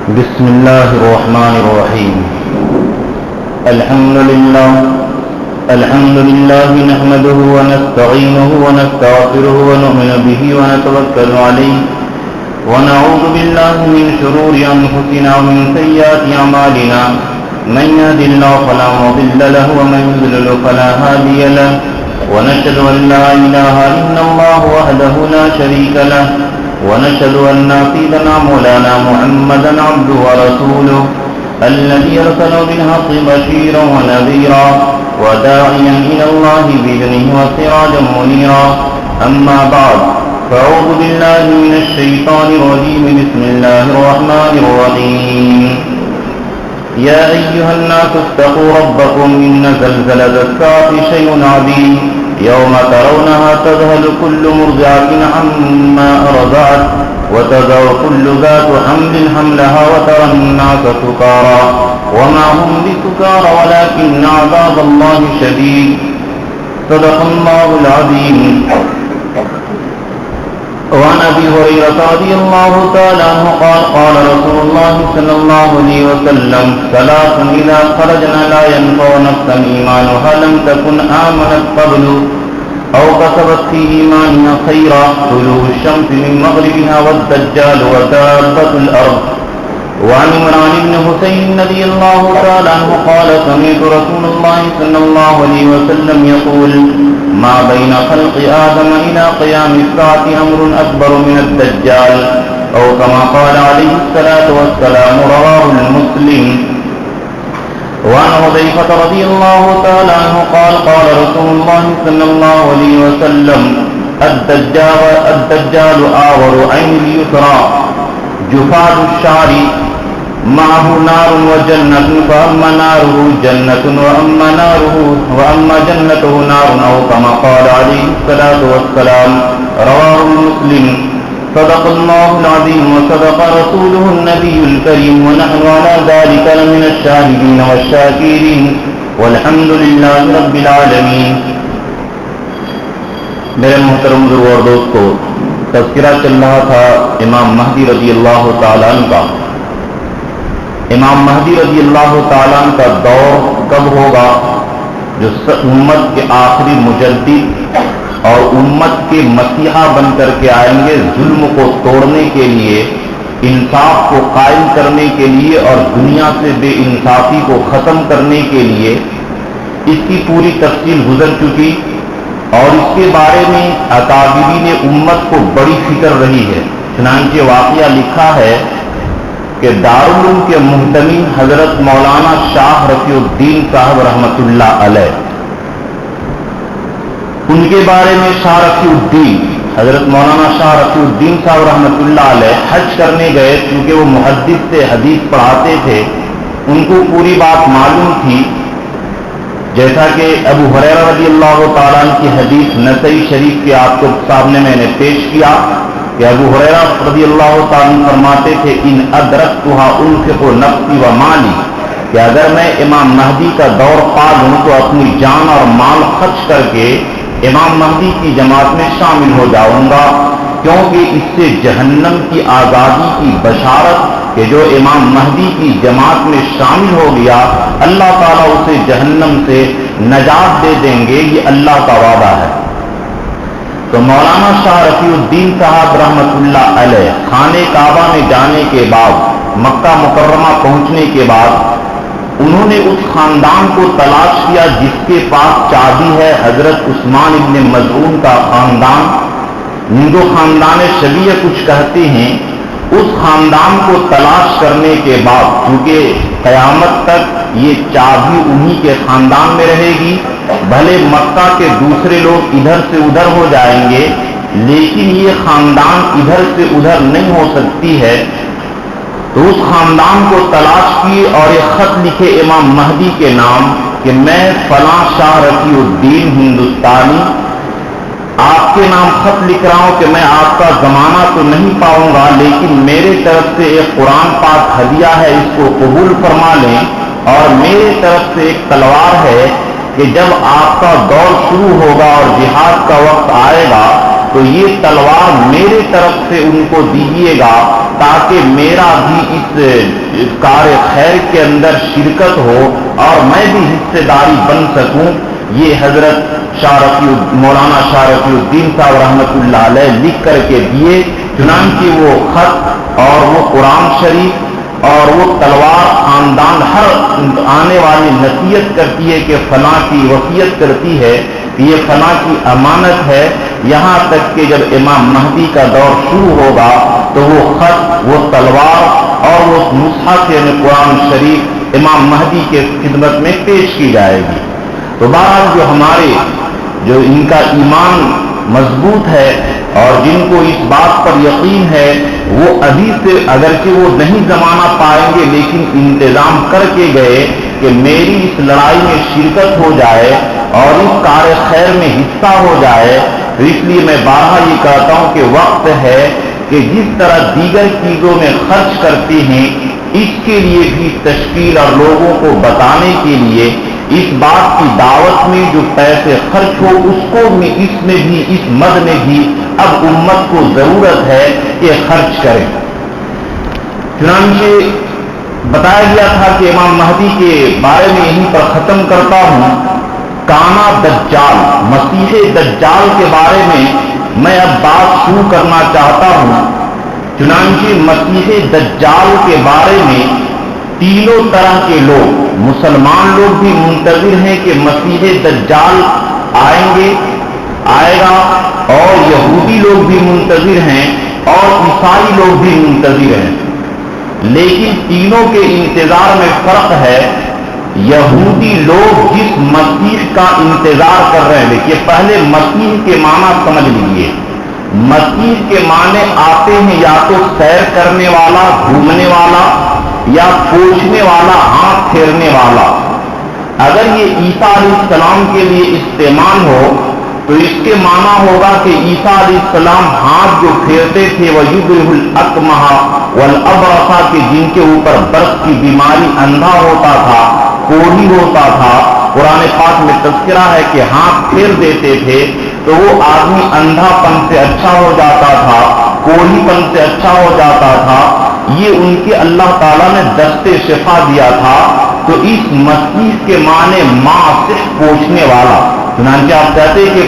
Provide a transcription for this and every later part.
بسم الله الرحمن الرحيم. الحمد لله نحمده ونستعينه ونستغفره ونؤمن به ونتوكل عليه ونعوذ بالله من شرور أنفسنا ومن سيئات أعمالنا. من يهد الله فلا مضل له ومن يضلل فلا هادي له، ونشهد أن لا إله إلا الله وحده لا شريك له، ونشهد أن سيدنا مولانا محمدا عبده ورسوله الذي أرسله بالحق بشيرا ونذيرا وداعيا إلى الله بإذنه وسراجا منيرا. أما بعد، فأعوذ بالله من الشيطان الرجيم. بسم الله الرحمن الرحيم. يا أيها الناس اتقوا ربكم إن زلزلة الساعة شيء عظيم، يوم ترونها تذهل كل مرضعة عما أرضعت وتضع كل ذات حمل حملها وترى الناس سكارى وما هم بسكارى ولكن عذاب الله شديد. صدق الله العظيم. وعن أبي هريرة رضي الله تعالى عنه قال قال رسول الله صلى الله عليه وسلم: ثلاث إذا خرجنا لا ينفع نفسا إيمانها لم تكن آمنت قبل أو كسبت في إيمانها خيرا: طلوع الشمس من مغربها والدجال ودابة الأرض. وعن عمران بن حسين رضي الله تعالى عنه قال: سمعت رسول الله صلى الله عليه وسلم يقول: ما بين خلق آدم إلى قيام الساعة أمر أكبر من الدجال، أو كما قال عليه الصلاة والسلام. رواه المسلم. وعن حذيفة رضي الله تعالى عنه قال: قال رسول الله صلى الله عليه وسلم: الدجال آور عين اليسرى جفاة الشعر معه نار وجنة، فأما ناره جنة وأما جنته نار، أو كما قال عليه الصلاة والسلام. رواه مسلم. صدق الله العظيم وصدق رسوله النبي الكريم، ونحن على ذلك لمن الشاهدين والشاكرين، والحمد لله رب العالمين. میرے محترم بزرگوں اور دوستو، تذکرہ چل رہا تھا امام مہدی رضی اللہ تعالیٰ عنہ کا. امام مہدی رضی اللہ تعالیٰ عنہ کا دور کب ہوگا؟ جو امت کے آخری مجدد اور امت کے مسیحا بن کر کے آئیں گے، ظلم کو توڑنے کے لیے، انصاف کو قائم کرنے کے لیے اور دنیا سے بے انصافی کو ختم کرنے کے لیے. اس کی پوری تفصیل گزر چکی اور اس کے بارے میں اکابرین امت کو بڑی فکر رہی ہے. چنانچہ واقعہ لکھا ہے کہ دارالعلوم کے محتمین حضرت مولانا شاہ رفیع الدین صاحب رحمۃ اللہ علیہ، ان کے بارے میں شاہ رفیع الدین حضرت مولانا شاہ رفیع الدین صاحب رحمۃ اللہ علیہ حج کرنے گئے. کیونکہ وہ محدث سے حدیث پڑھاتے تھے، ان کو پوری بات معلوم تھی. جیسا کہ ابو ہریرہ رضی اللہ تعالیٰ عنہ کی حدیث نسائی شریف کے آپ کو سامنے میں نے پیش کیا کہ ابو ہریرہ رضی اللہ تعالیٰ عنہ فرماتے تھے: ان ادرکتھا انفق نفسی و مالی، کہ اگر میں امام مہدی کا دور پا لوں تو اپنی جان اور مال خرچ کر کے امام مہدی کی جماعت میں شامل ہو جاؤں گا، کیونکہ اس سے جہنم کی آزادی کی بشارت کہ جو امام مہدی کی جماعت میں شامل ہو گیا اللہ تعالیٰ اسے جہنم سے نجات دے دیں گے، یہ اللہ کا وعدہ ہے. تو مولانا شاہ رفیع الدین صاحب رحمۃ اللہ علیہ خانہ کعبہ میں جانے کے بعد، مکہ مکرمہ پہنچنے کے بعد، انہوں نے اس خاندان کو تلاش کیا جس کے پاس چابی ہے. حضرت عثمان ابن مظعون کا خاندان، جن کو خاندان شبیہ کچھ کہتے ہیں، اس خاندان کو تلاش کرنے کے بعد، کیونکہ قیامت تک یہ چابی انہی کے خاندان میں رہے گی. بھلے مکہ کے دوسرے لوگ ادھر سے ادھر ہو جائیں گے، لیکن یہ خاندان ادھر سے ادھر نہیں ہو سکتی ہے. تو اس خاندان کو تلاش کیے اور ایک خط لکھے امام مہدی کے نام کہ میں فلاں شاہ رفیع الدین ہندوستانی آپ کے نام خط لکھ رہا ہوں کہ میں آپ کا زمانہ تو نہیں پاؤں گا، لیکن میرے طرف سے ایک قرآن پاک ہدیہ ہے، اس کو قبول فرما لیں. اور میرے طرف سے ایک تلوار ہے کہ جب آپ کا دور شروع ہوگا اور جہاد کا وقت آئے گا تو یہ تلوار میرے طرف سے ان کو دیجیے گا تاکہ میرا بھی اس کار خیر کے اندر شرکت ہو اور میں بھی حصے داری بن سکوں. یہ حضرت مولانا شاہ رفیع الدین صاحب رحمۃ اللہ علیہ لکھ کر کے دیے. چنانچہ وہ خط اور وہ قرآن شریف اور وہ تلوار خاندان ہر آنے والی نصیحت کرتی ہے کہ فلاں کی وصیت کرتی ہے کہ یہ فلاں کی امانت ہے. یہاں تک کہ جب امام مہدی کا دور شروع ہوگا تو وہ خط، وہ تلوار اور وہ مصحف یعنی قرآن شریف امام مہدی کے خدمت میں پیش کی جائے گی. تو بہرحال جو ان کا ایمان مضبوط ہے اور جن کو اس بات پر یقین ہے وہ ابھی سے اگرچہ وہ نہیں زمانہ پائیں گے لیکن انتظام کر کے گئے کہ میری اس لڑائی میں شرکت ہو جائے اور اس کار خیر میں حصہ ہو جائے. تو اس لیے میں بارہا یہ کہتا ہوں کہ وقت ہے کہ جس طرح دیگر چیزوں میں خرچ کرتے ہیں اس کے لیے بھی تشکیل اور لوگوں کو بتانے کے لیے اس بات کی دعوت میں جو پیسے خرچ ہو اس کو اس مد میں بھی اب امت کو ضرورت ہے کہ خرچ کریں. چنانچہ بتایا گیا تھا کہ امام مہدی کے بارے میں یہیں پر ختم کرتا ہوں. کانا دجال، مسیح دجال کے بارے میں اب بات شروع کرنا چاہتا ہوں. چنانچہ مسیح دجال کے بارے میں تینوں طرح کے لوگ، مسلمان لوگ بھی منتظر ہیں کہ مسیح دجال آئے گا اور یہودی لوگ بھی منتظر ہیں اور عیسائی لوگ بھی منتظر ہیں. لیکن تینوں کے انتظار میں فرق ہے. یہودی لوگ جس مسیح کا انتظار کر رہے ہیں، دیکھیے پہلے مسیح کے معنی سمجھ لیجیے. مسیح کے معنی آتے ہیں یا تو سیر کرنے والا، گھومنے والا، یا پوچھنے والا، ہاتھ پھیرنے والا. اگر یہ عیسیٰ علیہ السلام کے لیے استعمال ہو تو اس کے معنی ہوگا کہ عیسیٰ علیہ السلام ہاتھ جو پھیرتے تھے وہ یبرئ الاکمہ والابرص کے جن کے اوپر برس کی بیماری، اندھا ہوتا تھا، کوڑھی ہوتا تھا. قرآن پاک میں تذکرہ ہے کہ ہاتھ پھیر دیتے تھے تو وہ آدمی اندھا پن سے اچھا ہو جاتا تھا، کوڑھی پن سے اچھا ہو جاتا تھا. یہ ان کے اللہ تعالیٰ نے دست شفا دیا تھا. تو اس مسیح کے معنی ماسح پوچھنے والا. چنانچہ آپ کہتے کہ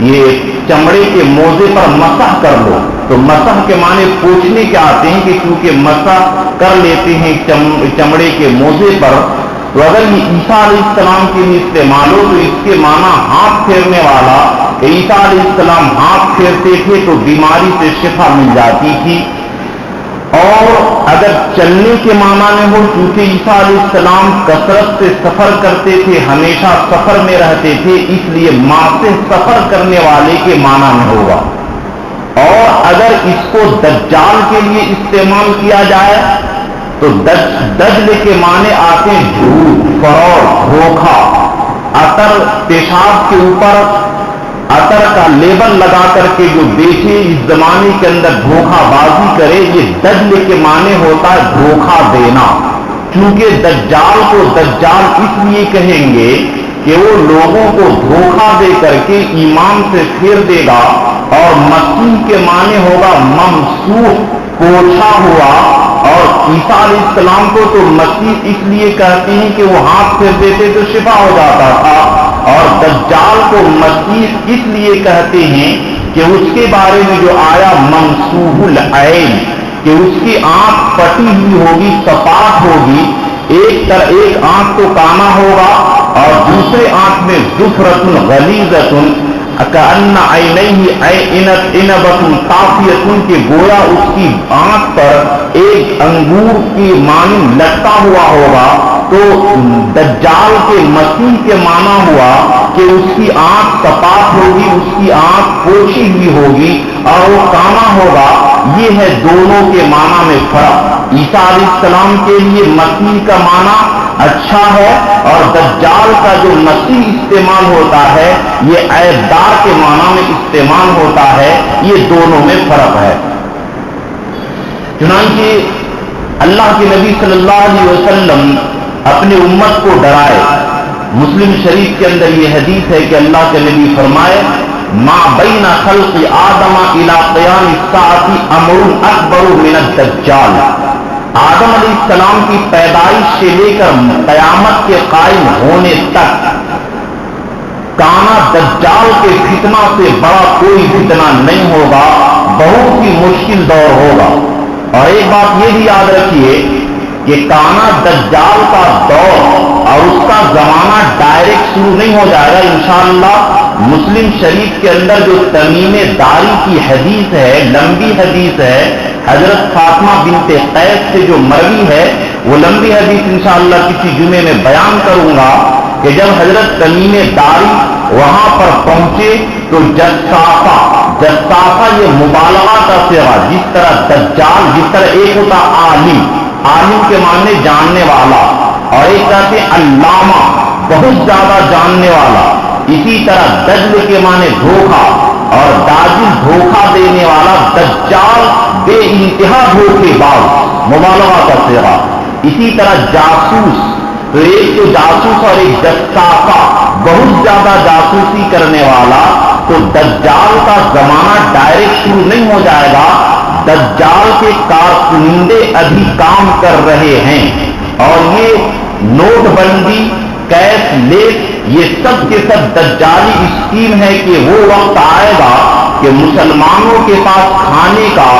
یہ چمڑے کے موزے پر مسح کر لو، تو مسح کے معنی پوچھنے کے آتے ہیں کہ کیونکہ مسح کر لیتے ہیں چمڑے کے موزے پر. تو اگر یہ عیسیٰ علیہ السلام کے لیے استعمال ہو تو اس کے معنی ہاتھ پھیرنے والا. عیسیٰ علیہ السلام ہاتھ پھیرتے تھے تو بیماری سے شفا مل جاتی تھی. اور اگر چلنے کے معنی میں ہو، چونکہ عیسیٰ علیہ السلام کثرت سے سفر کرتے تھے، ہمیشہ سفر میں رہتے تھے، اس لیے ماسح سفر کرنے والے کے معنی میں ہوگا. اور اگر اس کو دجال کے لیے استعمال کیا جائے تو دجل کے معنی آتے ہیں جھوٹ، فراڈ، دھوکہ. عطر پیشاب کے اوپر عطر کا لیبل لگا کر کے جو بیچے، اس زمانے کے اندر دھوکہ بازی کرے، یہ دجل کے معنی ہوتا ہے دھوکہ دینا. کیونکہ دجال کو دجال اس لیے کہیں گے کہ وہ لوگوں کو دھوکہ دے کر کے ایمان سے پھیر دے گا. اور مسیح کے معنی ہوگا ممسوح، پوچھا ہوا. اور عیسیٰ علیہ السلام کو تو مسیح اس لیے کہتے ہیں کہ وہ ہاتھ پھیر دیتے تو شفا ہو جاتا تھا. اور دجال کو مسیح اس لیے کہتے ہیں کہ اس کے بارے میں جو آیا ممسوح العین، کہ اس کی آنکھ پٹی ہوئی ہوگی، سپاٹ ہوگی. ایک آنکھ تو کانا ہوگا اور دوسرے آنکھ میں زفرۃ غلیظۃ کأن عینیہ عنبۃ طافیۃ، کہ گویا اس کی آنکھ پر ایک انگور کی مانند لٹکا ہوا ہوگا. تو دجال کے مسیح کے معنی ہوا کہ اس کی آنکھ سپاٹ ہوگی، اس کی آنکھ پوچھی ہوئی ہوگی اور وہ کانا ہوگا. یہ ہے دونوں کے معنی میں فرق. عیسیٰ علیہ السلام کے لیے مسیح کا معنی اچھا ہے اور دجال کا جو مسیح استعمال ہوتا ہے یہ عیبدار کے معنی میں استعمال ہوتا ہے. یہ دونوں میں فرق ہے. چنانچہ اللہ کے نبی صلی اللہ علیہ وسلم اپنے امت کو ڈرائے. مسلم شریف کے اندر یہ حدیث ہے کہ اللہ کے نبی فرمائے ما بین خلق آدم الی قیام الساعۃ امر اکبر من الدجال، آدم علیہ السلام کی پیدائش سے لے کر قیامت کے قائم ہونے تک کانا دجال کے فتنہ سے بڑا کوئی فتنہ نہیں ہوگا، بہت ہی مشکل دور ہوگا۔ اور ایک بات یہ بھی یاد رکھیے کہ کانا دجال کا دور اور اس کا زمانہ ڈائریکٹ شروع نہیں ہو جائے گا انشاءاللہ۔ مسلم شریف کے اندر جو تمیم داری کی حدیث ہے، لمبی حدیث ہے، حضرت فاطمہ بنت قیس سے جو مروی ہے، وہ لمبی حدیث انشاءاللہ کسی جمعے میں بیان کروں گا کہ جب حضرت تمیم داری وہاں پر پہنچے تو جساسہ یہ مبالغہ کا صیغہ، جس طرح دجال، جس طرح ایک ہوتا عالم، عالم کے معنی جاننے والا، اور ایک کہتے ہیں علامہ، بہت زیادہ جاننے والا، اسی طرح دجل کے معنی دھوکہ، اور داجل دھوکہ دینے والا، دجال بے انتہا دھوکے باز، مبالغہ کا صیغہ۔ اسی طرح جاسوس، تو ایک تو جاسوس اور ایک جساسہ، بہت زیادہ جاسوسی کرنے والا۔ تو دجال کا زمانہ ڈائریکٹ شروع نہیں ہو جائے گا، دجال کے کارکنندے ابھی کام کر رہے ہیں، اور یہ نوٹ بندی، کیش لیس، یہ سب کے سب دجالی اسکیم ہے کہ وہ وقت آئے گا کہ مسلمانوں کے پاس کھانے کا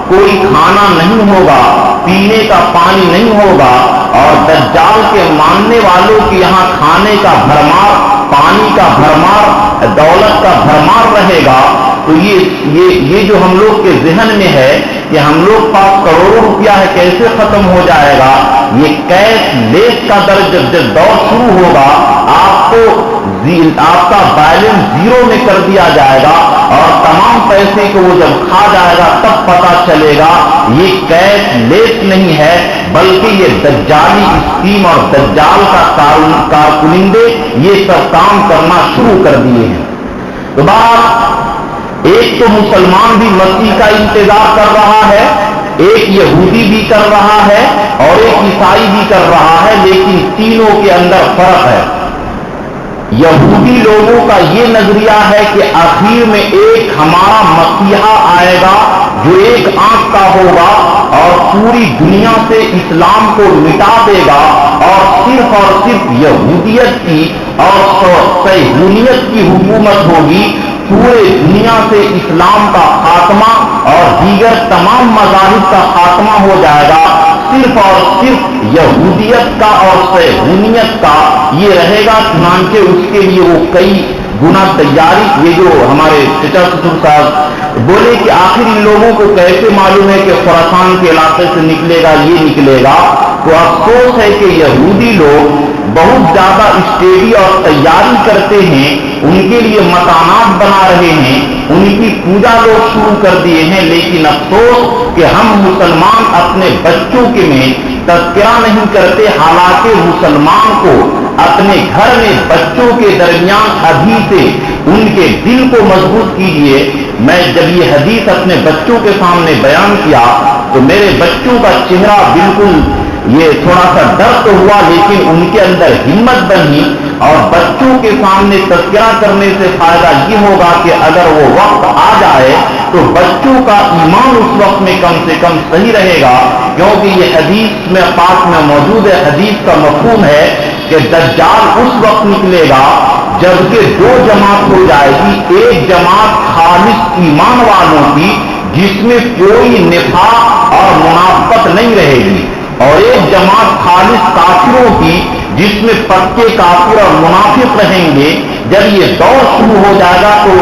کوئی کھانا نہیں ہوگا، پینے کا پانی نہیں ہوگا، اور دجال کے ماننے والوں کے یہاں کھانے کا بھرمار، پانی کا بھرمار، دولت کا بھرمار رہے گا۔ تو یہ جو ہم لوگ کے ذہن میں ہے کہ ہم لوگ پاس کروڑوں روپیہ ہے، کیسے ختم ہو جائے گا، یہ کیش لیس کا درج جب دور شروع ہوگا، آپ کا بیلنس زیرو میں کر دیا جائے گا، اور تمام پیسے کو وہ جب کھا جائے گا تب پتا چلے گا یہ کیش لیس نہیں ہے، بلکہ یہ دجالی اسکیم اور دجال کا کارکنندے یہ سب کام کرنا شروع کر دیے ہیں۔ تو بات ایک تو مسلمان بھی مسیح کا انتظار کر رہا ہے، ایک یہودی بھی کر رہا ہے، اور ایک عیسائی بھی کر رہا ہے، لیکن تینوں کے اندر فرق ہے۔ یہودی لوگوں کا یہ نظریہ ہے کہ آخر میں ایک ہمارا مسیحا آئے گا جو ایک آنکھ کا ہوگا اور پوری دنیا سے اسلام کو مٹا دے گا، اور صرف یہودیت کی اور صہیونیت کی حکومت ہوگی، پورے دنیا سے اسلام کا خاتمہ اور دیگر تمام مذاہب کا خاتمہ ہو جائے گا، صرف اور صرف یہودیت کا اور صہیونیت کا یہ رہے گا۔ چنانچہ اس کے لیے وہ کئی گنا تیاری، یہ جو ہمارے چچا سسر صاحب بولے کہ آخر ان لوگوں کو کیسے معلوم ہے کہ خراسان کے علاقے سے نکلے گا، یہ نکلے گا، تو افسوس ہے کہ یہودی لوگ بہت زیادہ اسٹیڈی اور تیاری کرتے ہیں، ان کے لیے مکانات بنا رہے ہیں، ان کی پوجا لوگ شروع کر دیے ہیں، لیکن افسوس کہ ہم مسلمان اپنے بچوں کے میں تذکرہ نہیں کرتے، حالانکہ مسلمان کو اپنے گھر میں بچوں کے درمیان ابھی سے ان کے دل کو مضبوط کیجیے۔ میں جب یہ حدیث اپنے بچوں کے سامنے بیان کیا تو میرے بچوں کا چہرہ بالکل یہ تھوڑا سا ڈر تو ہوا، لیکن ان کے اندر ہمت بنی، اور بچوں کے سامنے تذکرہ کرنے سے فائدہ یہ ہوگا کہ اگر وہ وقت آ جائے تو بچوں کا ایمان اس وقت میں کم سے کم صحیح رہے گا، کیونکہ یہ حدیث میں پاک میں موجود ہے۔ حدیث کا مفہوم ہے کہ دجال اس وقت نکلے گا جبکہ دو جماعت ہو جائے گی، ایک جماعت خالص ایمان والوں کی جس میں کوئی نفاق اور منافقت نہیں رہے گی، اور ایک جماعت خالص کافروں کی جس میں پکے کافر اور منافق رہیں گے۔ جب یہ دور شروع ہو جائے گا تو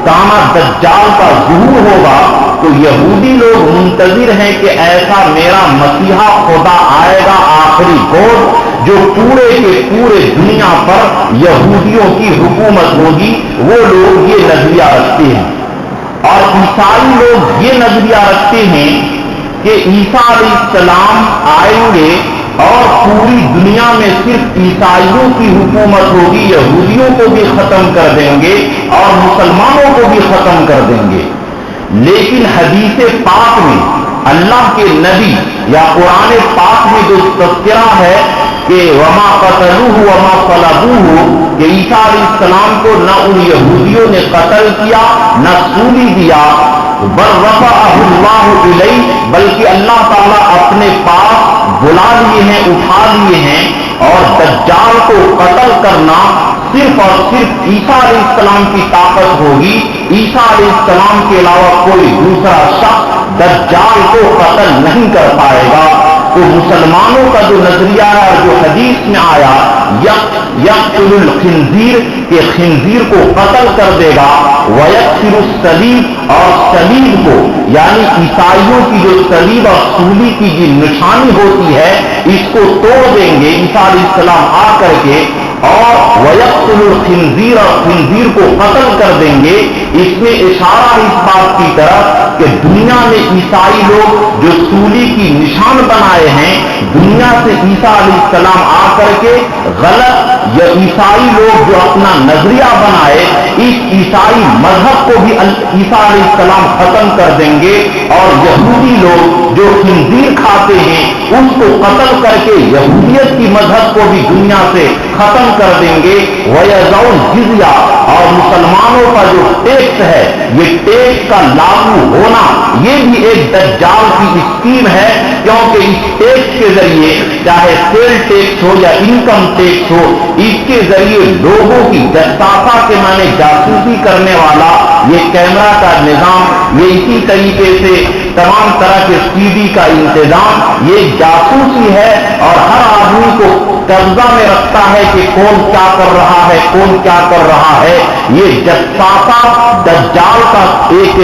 کانا دجال کا ظہور ہوگا، تو یہودی لوگ منتظر ہیں کہ ایسا میرا مسیحا خدا آئے گا آخری دور، جو پورے کے پورے دنیا پر یہودیوں کی حکومت ہوگی۔ وہ لوگ یہ نظریہ رکھتے ہیں، اور عیسائی لوگ یہ نظریہ رکھتے ہیں کہ عیسیٰ علیہ السلام آئیں گے اور پوری دنیا میں صرف عیسائیوں کی حکومت ہوگی، یہودیوں کو بھی ختم کر دیں گے اور مسلمانوں کو بھی ختم کر دیں گے۔ لیکن حدیث پاک میں اللہ کے نبی یا قرآن پاک میں جو تذکرہ ہے کہ وما قتلوہ وما صلبوہ، کہ عیسیٰ علیہ السلام کو نہ ان یہودیوں نے قتل کیا نہ سولی دیا، بل رفعہ اللہ الیہ، بلکہ اللہ تعالیٰ اپنے پاس بلا لیے ہیں، اٹھا لیے ہیں، اور دجال کو قتل کرنا صرف اور صرف عیسیٰ علیہ السلام کی طاقت ہوگی۔ عیسیٰ علیہ السلام کے علاوہ کوئی دوسرا شخص دجال کو قتل نہیں کر پائے گا۔ تو مسلمانوں کا جو نظریہ ہے اور جو حدیث میں آیا یقتل الخنزیر، کہ خنزیر کو قتل کر دے گا، ویکسر الصلیب، اور صلیب کو یعنی عیسائیوں کی جو صلیب اور سولی کی جو نشانی ہوتی ہے اس کو توڑ دیں گے عیسیٰ علیہ السلام آ کر کے، اور ویقتل الخنزیر، اور خنزیر کو قتل کر دیں گے۔ اس میں اشارہ اس بات کی طرف کہ دنیا میں عیسائی لوگ جو سولی کی نشان بنائے ہیں، دنیا سے عیسیٰ علیہ السلام آ کر کے غلط یا عیسائی لوگ جو اپنا نظریہ بنائے، اس عیسائی مذہب کو بھی عیسیٰ علیہ السلام ختم کر دیں گے، اور یہودی لوگ جو خنزیر کھاتے ہیں اس کو قتل کر کے یہودیت کی مذہب کو بھی دنیا سے ختم کر دیں گے۔ وَيَضَعُ الْجِزْيَةَ، اور مسلمانوں کا جو ٹیکس ہے، یہ ٹیکس کا لاگو ہونا یہ بھی ایک دجال کی اسکیم ہے، کیونکہ اس ٹیکس کے ذریعے چاہے سیل ٹیکس ہو یا انکم ٹیکس ہو، اس کے ذریعے لوگوں کی جاسوسا کے معنی جاسوسی کرنے والا یہ کیمرہ کا نظام، یہ اسی طریقے سے تمام طرح کے ٹی وی کا انتظام، یہ جاسوسی ہے، اور ہر آدمی کو قبضہ میں رکھتا ہے کہ کون کیا کر رہا ہے، کون کیا کر رہا ہے۔ یہ جاسوسا دجال کا ایک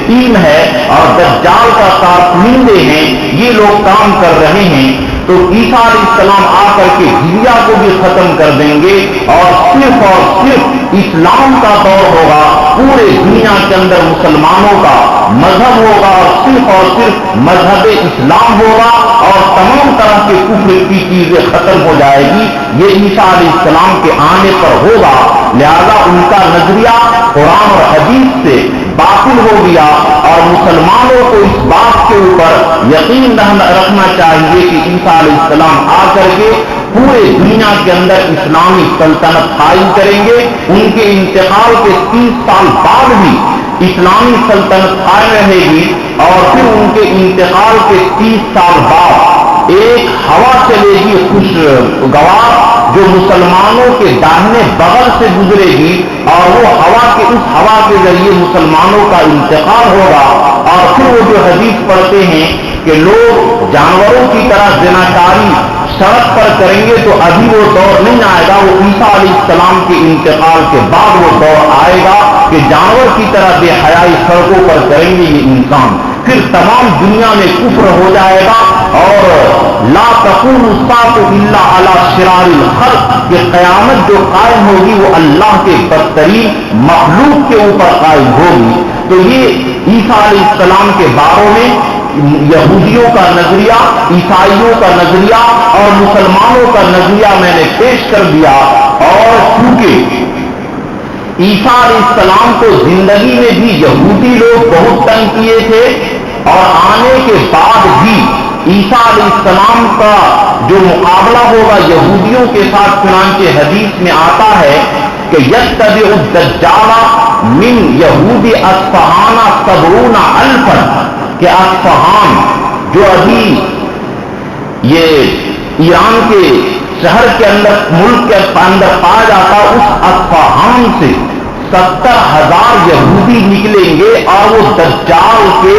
ٹیم ہے، اور دجال کا کارکنندے ہیں، یہ لوگ کام کر رہے ہیں۔ تو عیسیٰ علیہ السلام آ کر کے جزیہ کو بھی ختم کر دیں گے، اور صرف اسلام کا دور ہوگا، پورے دنیا کے اندر مسلمانوں کا مذہب ہوگا، اور صرف مذہب اسلام ہوگا، اور تمام طرح کے کفر کی چیزیں ختم ہو جائے گی۔ یہ عیسیٰ علیہ السلام کے آنے پر ہوگا، لہذا ان کا نظریہ قرآن اور حدیث سے باطل ہو گیا، اور مسلمانوں کو اس بات کے اوپر یقین رکھنا چاہیے کہ عیسیٰ علیہ السلام آ کر کے پورے دنیا کے اندر اسلامی سلطنت قائم کریں گے۔ ان کے انتقال کے 30 سال بعد بھی اسلامی سلطنت قائم رہے گی، اور پھر ان کے انتقال کے 30 سال بعد ایک ہوا چلے گی خوشگوار، جو مسلمانوں کے داہنے بغل سے گزرے گی، اور وہ اس ہوا کے ذریعے مسلمانوں کا انتقال ہوگا۔ اور پھر وہ جو حدیث پڑھتے ہیں کہ لوگ جانوروں کی طرح زناکاری سڑک پر کریں گے، تو ابھی وہ دور نہیں آئے گا، وہ عیسیٰ علیہ السلام کے انتقال کے بعد وہ دور آئے گا کہ جانور کی طرح بے حیائی سڑکوں پر کریں گے یہ انسان۔ پھر تمام دنیا میں کفر ہو جائے گا، اور لا تقوم الساعة الا علی شرار الخلق، کہ قیامت جو قائم ہوگی وہ اللہ کے بدترین مخلوق کے اوپر قائم ہوگی۔ تو یہ عیسیٰ علیہ السلام کے بارے میں یہودیوں کا نظریہ، عیسائیوں کا نظریہ اور مسلمانوں کا نظریہ میں نے پیش کر دیا۔ اور چونکہ عیسیٰ علیہ السلام کو زندگی میں بھی یہودی لوگ بہت تنگ کیے تھے، اور آنے کے بعد بھی عیسیٰ علیہ السلام کا جو مقابلہ ہوگا یہودیوں کے ساتھ، چنانچہ حدیث میں آتا ہے کہ یتبع الدجال من یہود اصفہان 70,000، کہ اصفہان جو ابھی یہ ایران کے شہر کے اندر، ملک کے اندر پایا جاتا، اس اصفہان سے 70,000 یہودی نکلیں گے، اور وہ دجال کے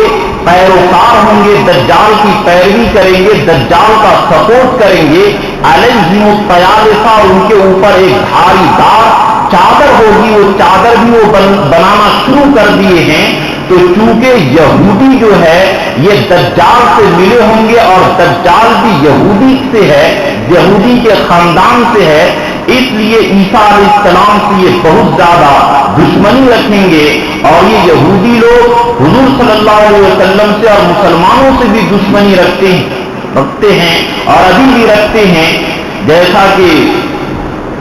پیروکار ہوں گے، دجال کی پیروی کریں گے، دجال کا سپورٹ کریں گے۔ علیہم الطیالسہ، اور ان کے اوپر ایک بھاری دار چادر ہوگی، وہ چادر بھی وہ بنانا شروع کر دیے ہیں۔ تو چونکہ یہودی جو ہے یہ دجال سے ملے ہوں گے، اور دجال بھی یہودی سے ہے، یہودی کے خاندان سے ہے، اس لیے عیسیٰ علیہ السلام سے یہ بہت زیادہ دشمنی رکھیں گے، اور یہ یہودی لوگ حضور صلی اللہ علیہ وسلم سے اور مسلمانوں سے بھی دشمنی رکھتے ہیں، اور ابھی بھی رکھتے ہیں۔ جیسا کہ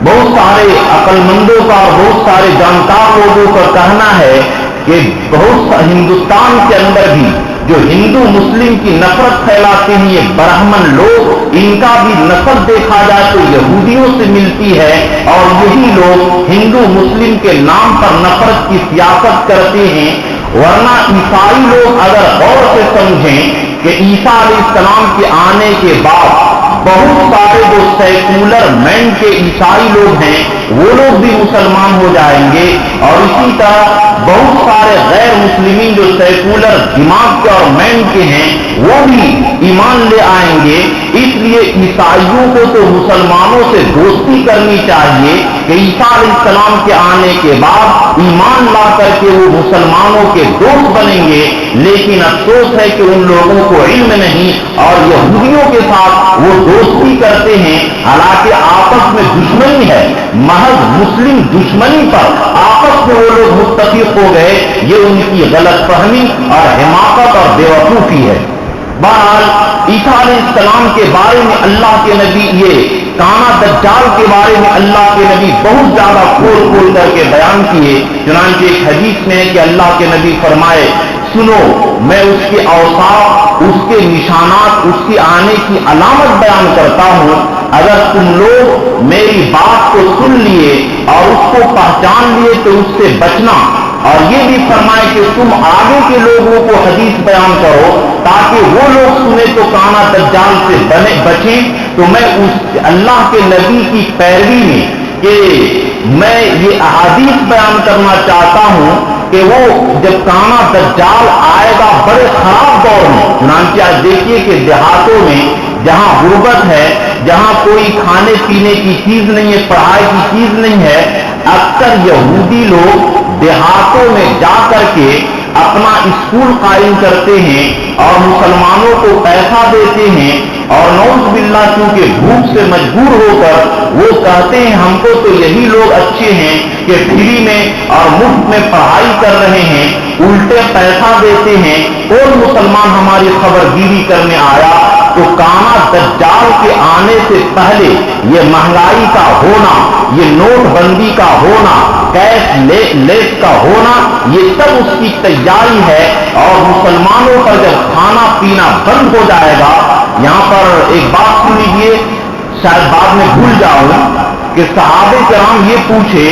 بہت سارے عقل مندوں کا اور بہت سارے جانکار لوگوں کا کہنا ہے کہ بہت ہندوستان کے اندر بھی جو ہندو مسلم کی نفرت پھیلاتے ہیں یہ برہمن لوگ، ان کا بھی نسل دیکھا جائے تو یہودیوں سے ملتی ہے، اور یہی لوگ ہندو مسلم کے نام پر نفرت کی سیاست کرتے ہیں۔ ورنہ عیسائی لوگ اگر غور سے سمجھیں کہ عیسیٰ علیہ السلام کے آنے کے بعد بہت سارے جو سیکولر مینڈ کے عیسائی لوگ ہیں وہ لوگ بھی مسلمان ہو جائیں گے، اور اسی طرح بہت سارے غیر مسلمین جو سیکولر دماغ کے اور مینڈ کے ہیں وہ بھی ایمان لے آئیں گے۔ اس لیے عیسائیوں کو تو مسلمانوں سے دوستی کرنی چاہیے کہ عیسیٰ علیہ السلام کے آنے کے بعد ایمان لا کر کے وہ مسلمانوں کے دوست بنیں گے، لیکن افسوس ہے کہ ان لوگوں کو علم نہیں اور یہودیوں کے ساتھ وہ دوستی کرتے ہیں، حالانکہ آپس میں دشمنی ہے، محض مسلم دشمنی پر آپس میں وہ لوگ متفق ہو گئے۔ یہ ان کی غلط فہمی اور حماقت اور بیوقوفی ہے۔ بہرحال عیسیٰ علیہ السلام کے بارے میں اللہ کے نبی، یہ کانا دجال کے بارے میں اللہ کے نبی بہت زیادہ کھول کھول کر کے بیان کیے۔ چنانچہ ایک حدیث میں ہے کہ اللہ کے نبی فرمائے، سنو میں اس کے اوصاف، اس کے نشانات، اس کی آنے کی علامت بیان کرتا ہوں، اگر تم لوگ میری بات کو سن لیے اور اس کو پہچان لیے تو اس سے بچنا، اور یہ بھی فرمائے کہ تم آگے کے لوگوں کو حدیث بیان کرو تاکہ وہ لوگ سنیں تو کانا دجال سے بچیں۔ تو میں اس اللہ کے نبی کی پیروی میں کہ میں یہ احادیث بیان کرنا چاہتا ہوں کہ وہ جب کانا دجال آئے گا بڑے خراب دور میں، چنانچہ آج دیکھیے کہ دیہاتوں میں جہاں غربت ہے، جہاں کوئی کھانے پینے کی چیز نہیں ہے، پڑھائی کی چیز نہیں ہے، اکثر یہودی لوگ دیہاتوں میں جا کر کے اپنا اسکول قائم کرتے ہیں اور مسلمانوں کو پیسہ دیتے ہیں، اور نعوذ باللہ کیونکہ بھوک سے مجبور ہو کر وہ کہتے ہیں ہم کو تو یہی لوگ اچھے ہیں کہ فری میں اور مفت میں پڑھائی کر رہے ہیں، الٹے پیسہ دیتے ہیں، کون مسلمان ہماری خبرگیری کرنے آیا؟ تو کانا دجال کے آنے سے پہلے یہ مہنگائی کا ہونا، یہ نوٹ بندی کا ہونا، کیش لیس کا ہونا، یہ سب اس کی تیاری ہے، اور مسلمانوں کا جب کھانا پینا بند ہو جائے گا۔ یہاں پر ایک بات سن لیجیے، شاید بعد میں بھول جاؤں، کہ صحابہ کرام یہ پوچھے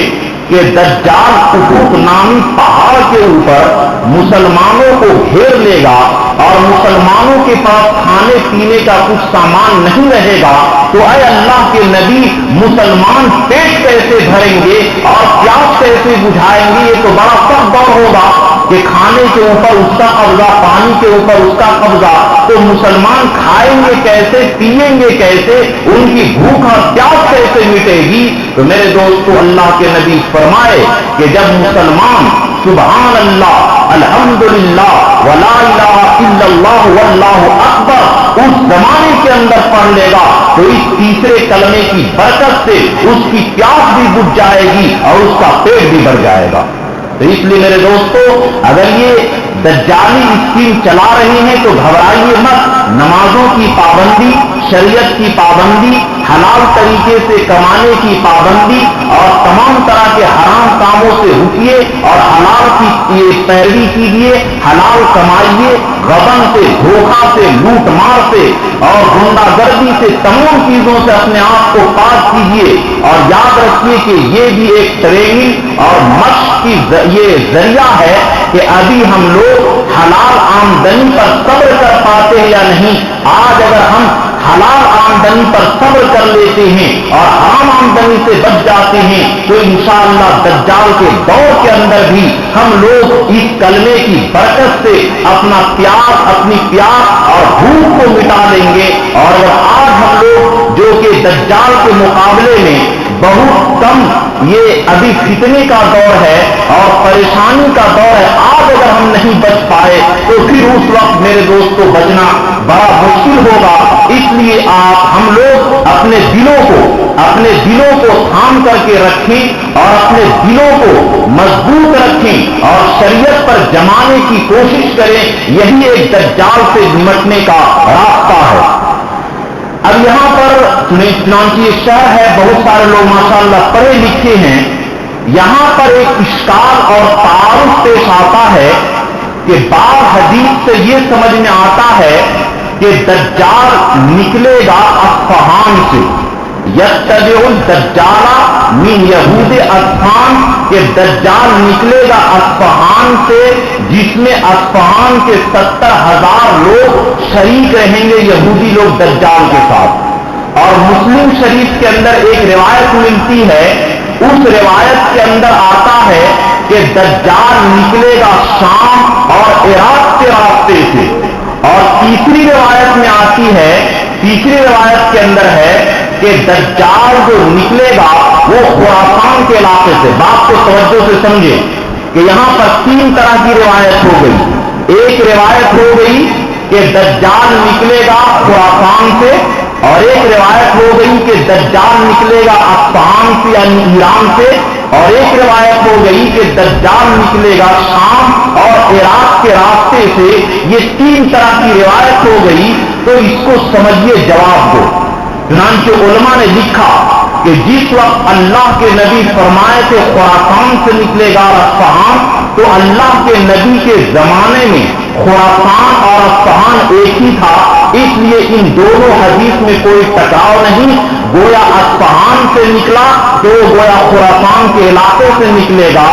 کہ دجال احد نامی پہاڑ کے اوپر مسلمانوں کو گھیر لے گا اور مسلمانوں کے پاس کھانے پینے کا کچھ سامان نہیں رہے گا، تو اے اللہ کے نبی مسلمان پیٹ کیسے بھریں گے اور پیاس کیسے بجھائیں گے؟ یہ تو بڑا سخت دور ہوگا کہ کھانے کے اوپر اس کا قبضہ، پانی کے اوپر اس کا قبضہ، تو مسلمان کھائیں گے کیسے، پیئیں گے کیسے، ان کی بھوک اور پیاس کیسے مٹے گی؟ تو میرے دوستو اللہ کے نبی فرمائے کہ جب مسلمان سبحان اللہ الحمدللہ ولا الہ الا اللہ واللہ اکبر اس زمانے کے اندر پڑھ لے گا تو اس تیسرے کلمے کی برکت سے اس کی پیاس بھی بجھ جائے گی اور اس کا پیٹ بھی بھر جائے گا۔ تو اس لیے میرے دوستو اگر یہ دجالی اسکیم چلا رہے ہیں تو گھبرائیے مت، نمازوں کی پابندی، شریعت کی پابندی، حلال طریقے سے کمانے کی پابندی اور تمام طرح کے حرام کاموں سے رکیے اور حلال کی پیروی کیجیے، حلال کمائیے، غبن سے، دھوکہ سے، لوٹ مار سے اور گنڈا گردی سے، تمام چیزوں سے اپنے آپ کو پاک کیجیے، اور یاد رکھیے کہ یہ بھی ایک ٹریننگ اور مشق کی یہ ذریعہ ہے کہ ابھی ہم لوگ حلال آمدنی پر صبر کر پاتے ہیں یا نہیں۔ آج اگر ہم حلال آمدنی پر صبر کر لیتے ہیں اور حرام آمدنی سے بچ جاتے ہیں تو انشاءاللہ دجال کے دور کے اندر بھی ہم لوگ اس کلمے کی برکت سے اپنا پیاس، اپنی پیاس اور بھوک کو مٹا لیں گے۔ اور اگر آج ہم لوگ جو کہ دجال کے مقابلے میں بہت کم، یہ ابھی فتنے کا دور ہے اور پریشانی کا دور ہے، آج اگر ہم نہیں بچ پائے تو پھر اس وقت میرے دوستوں بچنا بڑا مشکل ہوگا۔ اس لیے ہم لوگ اپنے دلوں کو تھام کر کے رکھیں اور اپنے دلوں کو مضبوط رکھیں اور شریعت پر جمانے کی کوشش کریں، یہی ایک دجال سے نمٹنے کا راستہ ہے۔ اب یہاں پر چنانچہ شہر ہے، بہت سارے لوگ ماشاءاللہ پڑھے لکھے ہیں، یہاں پر ایک اشکال اور تعارف پیش آتا ہے کہ بعض حدیث سے یہ سمجھ میں آتا ہے کہ دجال نکلے گا اصفہان سے، یتبع الدجال من یہود اصفہان، کہ دجال نکلے گا اصفہان سے، جس میں اصفہان کے 70,000 لوگ شریک رہیں گے، یہودی لوگ دجال کے ساتھ۔ اور مسلم شریف کے اندر ایک روایت ملتی ہے، اس روایت کے اندر آتا ہے کہ دجال نکلے گا شام اور عراق کے راستے سے۔ اور تیسری روایت میں آتی ہے، تیسری روایت کے اندر ہے کہ دجال جو نکلے گا وہ خراسان کے علاقے سے۔ بات کو توجہ سے سمجھے کہ یہاں پر 3 طرح کی روایت ہو گئی۔ ایک روایت ہو گئی کہ دجال نکلے گا خراسان سے، اور ایک روایت ہو گئی کہ دجال نکلے گا اصفہان سے یعنی ایران سے، اور ایک روایت ہو گئی کہ دجال نکلے گا شام اور عراق کے راستے سے۔ یہ 3 طرح کی روایت ہو گئی، تو اس کو سمجھیے، جواب دو۔ چنانچہ علماء نے لکھا کہ جس وقت اللہ کے نبی فرمائے تھے خراسان سے نکلے گا اصفہان، تو اللہ کے نبی کے زمانے میں خراسان اور اصفہان ایک ہی تھا، اس لیے ان دونوں حدیث میں کوئی ٹکراؤ نہیں۔ گویا اصفہان سے نکلا تو گویا خراسان کے علاقے سے نکلے گا۔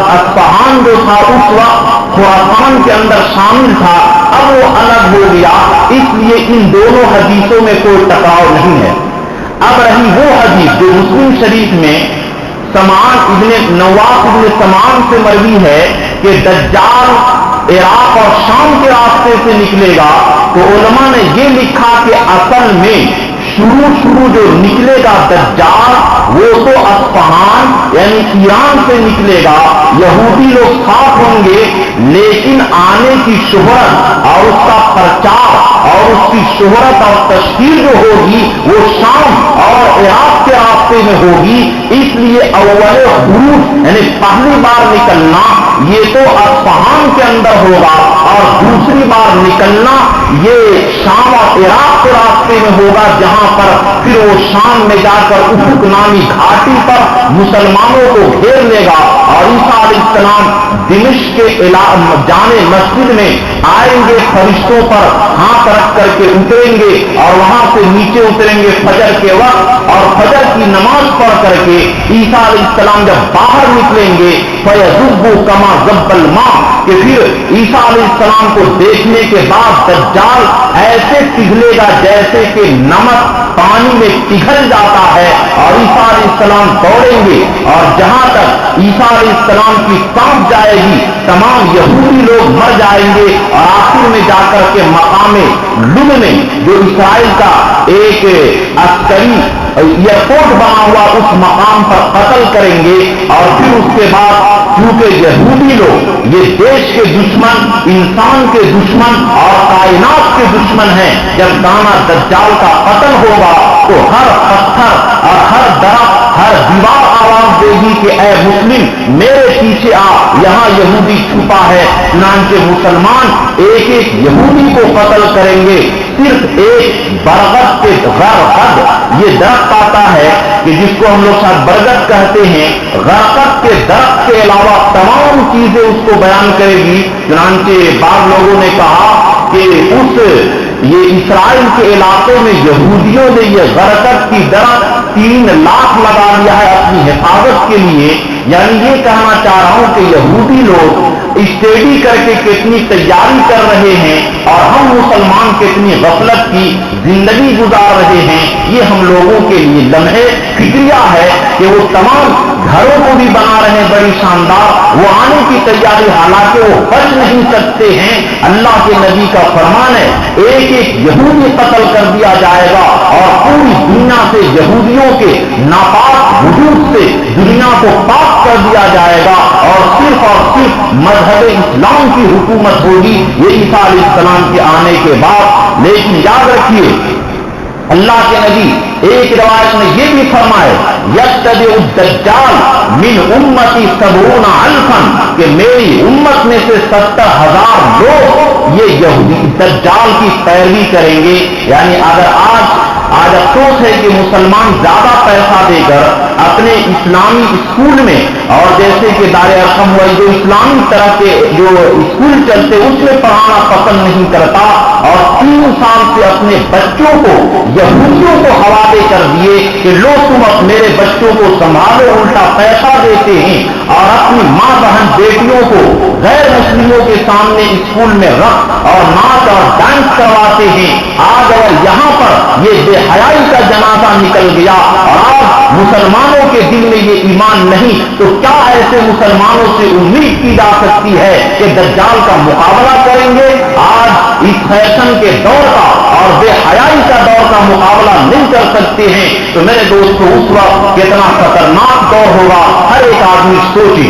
اصفہان جو تھا اس وقت خراسان کے اندر شامل تھا، اب وہ الگ ہو گیا، اس لیے ان دونوں حدیثوں میں کوئی ٹکراؤ نہیں ہے۔ اب رہی وہ حدیث جو مسلم شریف میں سمان ابن نواس ابن سمان سے مروی ہے کہ دجال عراق اور شام کے راستے سے نکلے گا، تو علماء نے یہ لکھا کہ اصل میں شروع جو نکلے گا دجال وہ تو اصفہان یعنی ایران سے نکلے گا، یہودی لوگ ساتھ ہوں گے، لیکن آنے کی شہرت اور اس کا پرچار اور اس کی شہرت اور تشہیر جو ہوگی وہ شام اور عراق کے راستے میں ہوگی۔ اس لیے اول خروج یعنی پہلی بار نکلنا یہ تو اصفہان کے اندر ہوگا، اور دوسری بار نکلنا یہ شام اور عراق کے راستے میں ہوگا، جہاں پر پھر وہ شام میں جا کر افق نامی گھاٹی پر مسلمانوں کو گھیر لے گا، اور عیسیٰ علیہ السلام دمشق کے جامع مسجد میں آئیں گے، فرشتوں پر ہاتھ رکھ کر کے اتریں گے، اور وہاں سے نیچے اتریں گے فجر کے وقت، اور فجر کی نماز پڑھ کر کے عیسیٰ علیہ السلام جب باہر نکلیں گے فَيَذُبُّ كَمَا ذَبَّ الْمَاءُ، کہ پھر عیسیٰ علیہ السلام کو دیکھنے کے بعد دجال ایسے پگھلے گا جیسے کہ نمک پانی میں پگھل جاتا ہے، اور عیسیٰ علیہ السلام دوڑیں گے، اور جہاں تک عیسیٰ علیہ السلام کی سانس جائے گی تمام یہودی لوگ مر جائیں گے، اور آخر میں جا کر کے مقام لد میں جو اسرائیل کا ایک عسکری ایئرپورٹ بنا ہوا اس مقام پر قتل کریں گے، اور پھر اس کے بعد کیونکہ یہودی لوگ یہ دیش کے دشمن، انسان کے دشمن اور کائنات کے دشمن ہیں، جب دانا دجال کا قتل ہوگا تو ہر پتھر اور ہر درخت ہر دیوار آواز دے گی کہ اے مسلم میرے پیچھے آ، یہاں یہودی چھپا ہے۔ چنانچہ مسلمان ایک ایک یہودی کو قتل کریں گے، صرف ایک برگد کے غرقد یہ درخت آتا ہے کہ جس کو ہم لوگ شاید برگد کہتے ہیں، غرقد کے درخت کے علاوہ تمام چیزیں اس کو بیان کرے گی۔ چنانچہ بعض لوگوں نے کہا کہ یہ اسرائیل کے علاقوں میں یہودیوں نے یہ غرقد کی درخت 3 لاکھ لگا لیا ہے اپنی حفاظت کے لیے۔ یعنی یہ کہنا چاہ رہا ہوں کہ یہودی لوگ اسٹڈی کر کے کتنی تیاری کر رہے ہیں، اور ہم مسلمان کتنی غفلت کی زندگی گزار رہے ہیں، یہ ہم لوگوں کے لیے لمحے فکریہ ہے کہ وہ تمام گھروں کو بھی بنا رہے ہیں بڑی شاندار، وہ آنے کی تیاری، حالانکہ وہ بچ نہیں سکتے ہیں۔ اللہ کے نبی کا فرمان ہے ایک ایک یہودی قتل کر دیا جائے گا، اور پوری دنیا سے یہودیوں کے ناپاک وجود سے دنیا کو پاک کر دیا جائے گا، اور صرف مذہب اسلام کی حکومت ہوگی یہ عیسیٰ علیہ السلام کے آنے کے بعد۔ لیکن یاد رکھیے اللہ کے نبی ایک روایت میں یہ بھی فرمائے یتبع الدجال من امتی 70,000، کہ میری امت میں سے 70,000 لوگ یہ یہودی دجال کی پیروی کریں گے۔ یعنی اگر آج آج افسوس ہے کہ مسلمان زیادہ پیسہ دے کر اپنے اسلامی اسکول میں، اور جیسے کہ دار ارقم ہوا جو اسلامی طرح کے جو اسکول چلتے اس میں پڑھانا پسند نہیں کرتا، اور 3 سال سے اپنے بچوں کو یہودیوں کو حوالے کر دیے کہ لو تم میرے بچوں کو سنبھالو، الٹا پیسہ دیتے ہیں، اور اپنی ماں بہن بیٹیوں کو غیر مسلموں کے سامنے اسکول میں رکھ اور ناچ اور ڈانس کرواتے ہیں۔ آج اگر یہاں پر یہ بے حیائی کا جنازہ نکل گیا اور آج مسلمانوں کے دل میں یہ ایمان نہیں، تو کیا ایسے مسلمانوں سے امید کی جا سکتی ہے کہ دجال کا مقابلہ کریں گے؟ آج اس فیشن کے دور کا اور بے حیائی کا دور کا مقابلہ نہیں کر سکتے ہیں، تو میرے دوستو اس وقت کتنا خطرناک دور ہوگا ہر ایک آدمی سوچے۔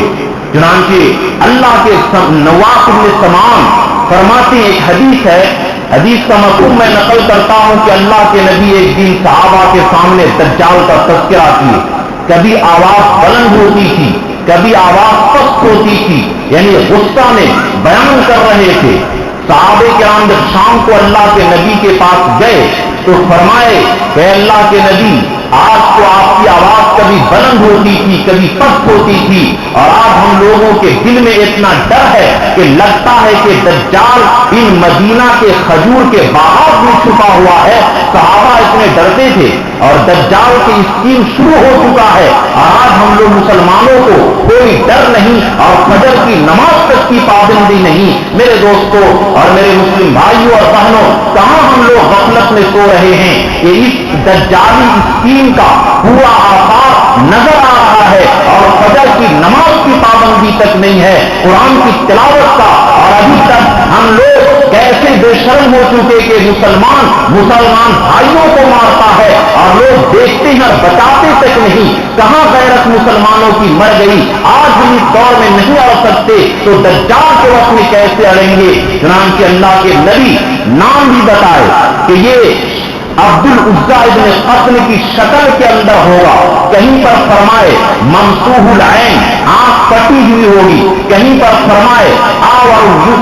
چنانچہ اللہ کے نواس بن سمعان فرماتے ہیں، ایک حدیث ہے، حدیث کا مفہوم میں نقل کرتا ہوں کہ اللہ کے نبی ایک دن صحابہ کے سامنے دجال کا تذکرہ کیے، کبھی آواز بلند ہوتی تھی، کبھی آواز پست ہوتی تھی، یعنی غصہ میں بیان کر رہے تھے۔ صحابہ کرام جب شام کو اللہ کے نبی کے پاس گئے تو فرمائے کہ اللہ کے نبی، آج تو آپ کی آواز کبھی بلند ہوتی تھی، کبھی پست ہوتی تھی، اور آج ہم لوگوں کے دل میں اتنا ڈر ہے کہ لگتا ہے کہ دجال ان مدینہ کے کھجور کے باغات میں چھپا ہوا ہے۔ صحابہ اتنے ڈرتے تھے، اور دجال کی اسکیم شروع ہو چکا ہے، اور آج ہم لوگ مسلمانوں کو کوئی ڈر نہیں اور فجر کی نماز تک کی پابندی نہیں۔ میرے دوستوں اور میرے مسلم بھائیوں اور بہنوں، کہاں ہم لوگ غفلت میں سو رہے ہیں کہ اس دجالی اسکیم کا پورا آثار نظر آ رہا ہے، اور فجر کی نماز کی پابندی تک نہیں ہے، قرآن کی تلاوت کا، اور ابھی تک ہم لوگ کیسے بے شرم ہو چکے کہ مسلمان بھائیوں کو مارتا ہے اور لوگ دیکھتے ہیں اور بچاتے تک نہیں۔ کہاں غیرت مسلمانوں کی مر گئی؟ آج ہم اس دور میں نہیں اڑ سکتے تو دجال کے وقت میں کیسے اڑیں گے؟ چنانچہ اللہ کے نبی نام بھی بتائے کہ یہ عبد العزا ابن قتل کی شکل کے اندر ہوگا، کہیں پر فرمائے ممسوح العین، آنکھ کٹی ہوئی ہوگی، کہیں پر فرمائے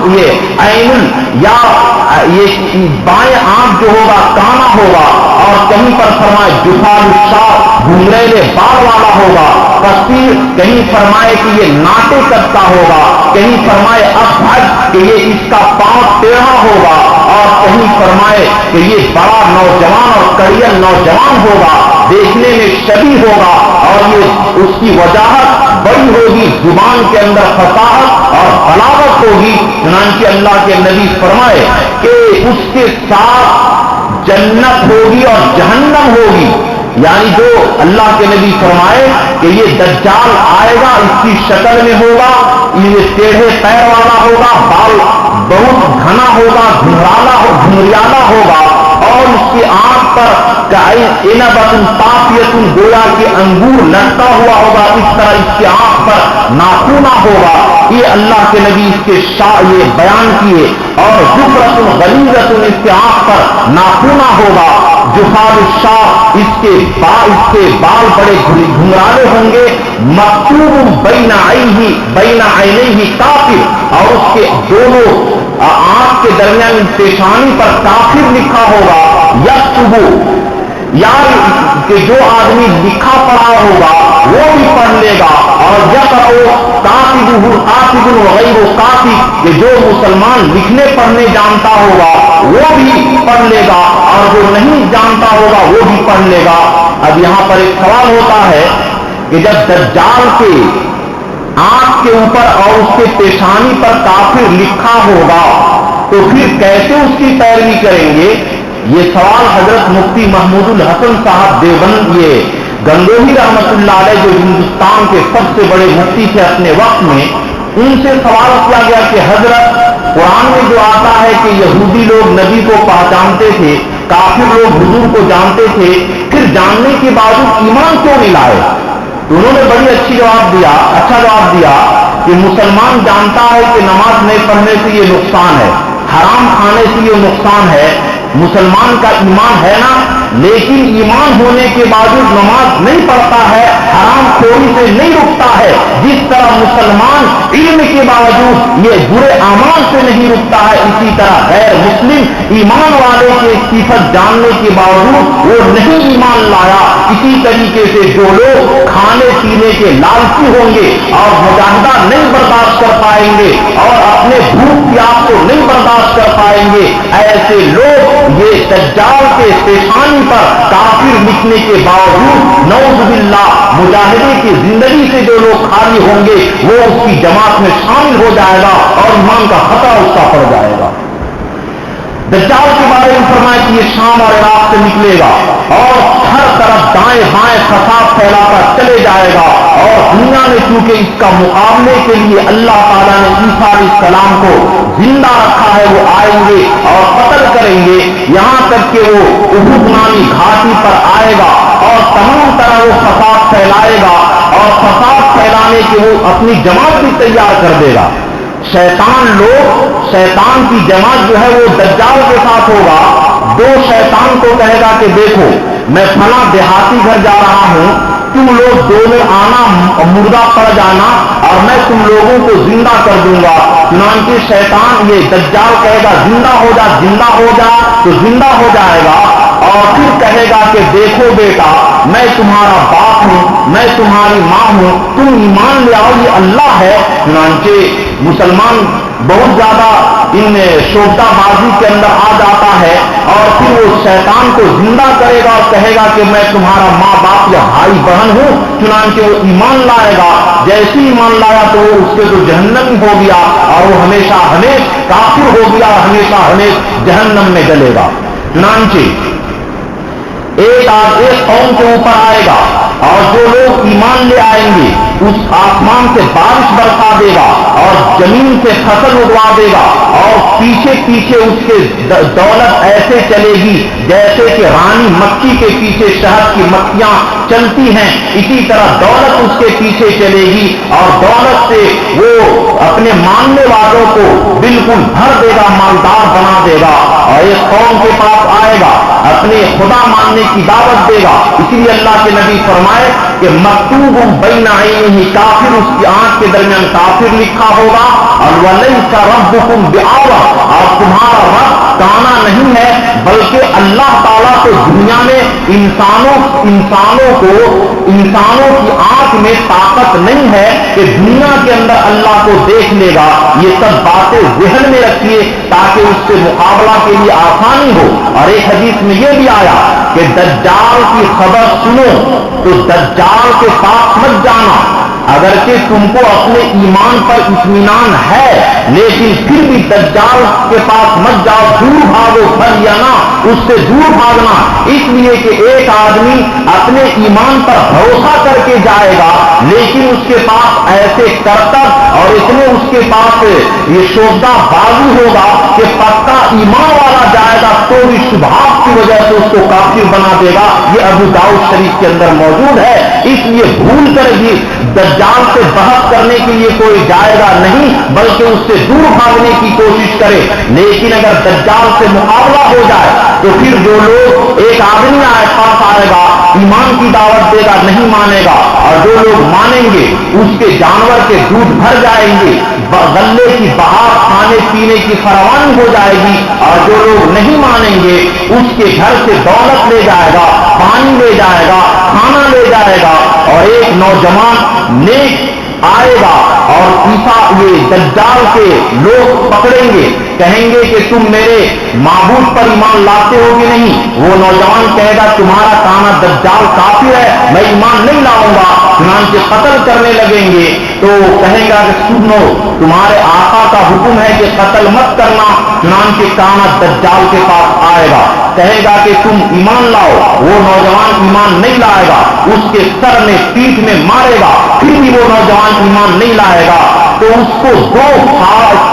یہ عین یا یہ بائیں آنکھ جو ہوگا کانا ہوگا، اور کہیں پر فرمائے جفال الشعر، گھنگریلے بال والا ہوگا، قصیر، کہیں فرمائے کہ یہ ناٹے کرتا ہوگا، کہیں فرمائے افحج کہ یہ اس کا پاؤں ٹیڑھا ہوگا، اور کہیں فرمائے کہ یہ بڑا نوجوان اور کڑیل نوجوان ہوگا، دیکھنے میں شبیہ ہوگا، اور یہ اس کی وجاہت بڑی ہوگی، زبان کے اندر فصاحت اور بلاغت ہوگی۔ چنانچہ اللہ کے نبی فرمائے کہ اس کے ساتھ جنت ہوگی اور جہنم ہوگی، یعنی جو اللہ کے نبی فرمائے کہ یہ دجال آئے گا، اس کی شکل میں ہوگا، یہ ٹیڑھے پیر والا ہوگا، بال بہت گھنا ہوگا، گھنگریالا ہوگا، اور اس کی آنکھ پر گویا کہ انگور لٹکا ہوا ہوگا، اس طرح اس کی آنکھ پر ناخونا ہوگا۔ یہ اللہ کے نبی اس کے یہ بیان کیے، اور زفرۃ غلیظۃ، اس کے آنکھ پر ناخونا ہوگا، جفال الشعر، اس کے بال بڑے گھنگرالے ہوں گے، مکتوب بین عینیہ کافر، اور اس کے دونوں آنکھ کے درمیان پیشانی پر کافر لکھا ہوگا، یکتب، یار کہ جو آدمی لکھا پڑھا ہوگا وہ بھی پڑھ لے گا، اور یقرأ کاتب وغیر کاتب، کہ جو مسلمان لکھنے پڑھنے جانتا ہوگا وہ بھی پڑھ لے گا، اور جو نہیں جانتا ہوگا وہ بھی پڑھ لے گا۔ اب یہاں پر ایک سوال ہوتا ہے کہ جب دجال کے آنکھ کے اوپر اور اس کے پیشانی پر کافر لکھا ہوگا تو پھر کیسے اس کی پیروی کریں گے؟ یہ سوال حضرت مفتی محمود الحسن صاحب دیوبند یہ گنگوہی رحمت اللہ علیہ جو ہندوستان کے سب سے بڑے مفتی تھے اپنے وقت میں، ان سے سوال کیا گیا کہ حضرت قرآن میں جو آتا ہے کہ یہودی لوگ نبی کو پہچانتے تھے، کافر لوگ حضور کو جانتے تھے، پھر جاننے کے باوجود ایمان کیوں نہیں لائے؟ تو انہوں نے بڑی اچھا جواب دیا کہ مسلمان جانتا ہے کہ نماز نہیں پڑھنے سے یہ نقصان ہے، حرام کھانے سے یہ نقصان ہے، مسلمان کا ایمان ہے نا، لیکن ایمان ہونے کے باوجود نماز نہیں پڑھتا ہے، حرام خوری سے نہیں رکتا ہے، جس طرح مسلمان علم کے باوجود یہ برے اعمال سے نہیں رکتا ہے، اسی طرح غیر مسلم ایمان والے کے صفت جاننے کے باوجود وہ نہیں ایمان لایا۔ اسی طریقے سے جو لوگ کھانے پینے کے لالچی ہوں گے اور مجاہدہ نہیں برداشت کر پائیں گے اور اپنے بھوک پیاس کو نہیں برداشت کر پائیں گے، ایسے لوگ یہ دجال کے پیشانی پر کافر لکھنے کے باوجود نعوذ باللہ مجاہدے کی زندگی سے جو لوگ خالی ہوں گے وہ اس کی جماعت میں شامل ہو جائے گا اور ایمان کا خطرہ اس کا پڑ جائے گا۔ دجال کے بارے میں فرمایا کہ یہ شام اور عراق سے نکلے گا اور ہر طرف دائیں بائیں فساد پھیلاتا چلے جائے گا، اور دنیا میں چونکہ اس کا مقابلے کے لیے اللہ تعالیٰ نے عیسیٰ علیہ السلام کو زندہ رکھا ہے، وہ آئیں گے اور قتل کریں گے، یہاں تک کہ وہ احد نامی گھاٹی پر آئے گا اور تمام طرح وہ فساد پھیلائے گا، اور فساد پھیلانے کے وہ اپنی جماعت بھی تیار کر دے گا۔ شیطان کی جماعت جو ہے وہ دجال کے ساتھ ہوگا۔ دو شیطان کو کہے گا کہ دیکھو میں فلاں دیہاتی گھر جا رہا ہوں، تم لوگ دو میں آنا، مردہ پڑ جانا اور میں تم لوگوں کو زندہ کر دوں گا۔ چنانچہ شیطان یہ دجال کہے گا زندہ ہو جا، زندہ ہو جا، تو زندہ ہو جائے گا، اور پھر کہے گا کہ دیکھو بیٹا میں تمہارا باپ ہوں، میں تمہاری ماں ہوں، تم ایمان لے آؤ، یہ اللہ ہے۔ چنانچہ مسلمان بہت زیادہ ان شوبدہ بازی کے اندر آ جاتا ہے، اور پھر وہ شیطان کو زندہ کرے گا اور کہے گا کہ میں تمہارا ماں باپ یا بھائی بہن ہوں۔ چنانچہ وہ ایمان لائے گا، جیسے ایمان لایا تو وہ اس کے تو جہنم ہو گیا اور وہ ہمیشہ ہمیشہ کافر ہو گیا اور ہمیشہ ہمیشہ جہنم میں جلے گا۔ چنانچہ ایک قوم کے اوپر آئے گا، اور جو لوگ ایمان لے آئیں گے اس آسمان سے بارش برسا دے گا اور زمین سے فصل اگوا دے گا، اور پیچھے پیچھے اس کے دولت ایسے چلے گی جیسے کہ رانی مکھی کے پیچھے شہد کی مکھیاں چلتی ہیں، اسی طرح دولت اس کے پیچھے چلے گی، اور دولت سے وہ اپنے ماننے والوں کو بالکل بھر دے گا، مالدار بنا دے گا۔ اور ایک قوم کے پاس آئے گا، اپنے خدا ماننے کی دعوت دے گا، اسی لیے اللہ کے نبی فرمائے کہ مکتوب بین عینیہ کافر، اس کی آنکھ کے درمیان کافر لکھا ہوگا، اور ولیس ربکم بأعور، اور تمہارا رب کانا نہیں ہے، بلکہ اللہ تعالیٰ کو دنیا میں انسانوں کی آنکھ میں طاقت نہیں ہے کہ دنیا کے اندر اللہ کو دیکھ لے گا۔ یہ سب باتیں ذہن میں رکھیے تاکہ اس سے مقابلہ کے لیے آسانی ہو۔ اور ایک حدیث میں یہ بھی آیا کہ دجال کی خبر سنو تو دجال کے پاس مت جانا، اگرچہ تم کو اپنے ایمان پر اطمینان ہے لیکن پھر بھی دجال کے پاس مت جاؤ، دور بھاگو، پھر یا نہ اس سے دور بھاگنا، اس لیے کہ ایک آدمی اپنے ایمان پر بھروسہ کر کے جائے گا لیکن اس کے پاس ایسے کرتب اور اتنے اس کے پاس یہ شوبدہ بازی ہوگا کہ پکا ایمان والا جائے گا تو بھی شبہات کی وجہ سے اس کو کافر بنا دے گا۔ یہ ابو داؤد شریف کے اندر موجود ہے، اس لیے بھول کر بھی دجال سے بحث کرنے کے لیے کوئی جائے گا نہیں، بلکہ اس سے دور بھاگنے کی کوشش کرے۔ لیکن اگر دجال سے مقابلہ ہو جائے تو پھر جو لوگ ایک آدمی پاس آئے گا، ایمان کی دعوت دے گا، نہیں مانے گا، اور جو لوگ مانیں گے اس کے جانور کے دودھ بھر جائیں گے، غلے کی بہار کھانے پینے کی فراوانی ہو جائے گی، اور جو لوگ نہیں مانیں گے اس کے گھر سے دولت لے جائے گا، پانی لے جائے گا، کھانا لے جائے گا، اور ایک نوجوان نیک آئے گا اور یہ دجال کے لوگ پکڑیں گے، کہیں گے کہ تم میرے معبود پر ایمان لاتے ہو کہ نہیں؟ وہ نوجوان کہے گا تمہارا کانا دجال کافر ہے، میں ایمان نہیں لاؤں گا، چنانچہ قتل کرنے لگیں گے تو کہیں گا کہ سنو تمہارے آقا کا حکم ہے کہ قتل مت کرنا، چنانچہ کانا دجال کے پاس آئے گا، کہے گا کہ تم ایمان لاؤ، وہ نوجوان ایمان نہیں لائے گا، اس کے سر میں پیٹھ میں مارے گا، پھر بھی وہ نوجوان ایمان نہیں لائے گا تو اس کو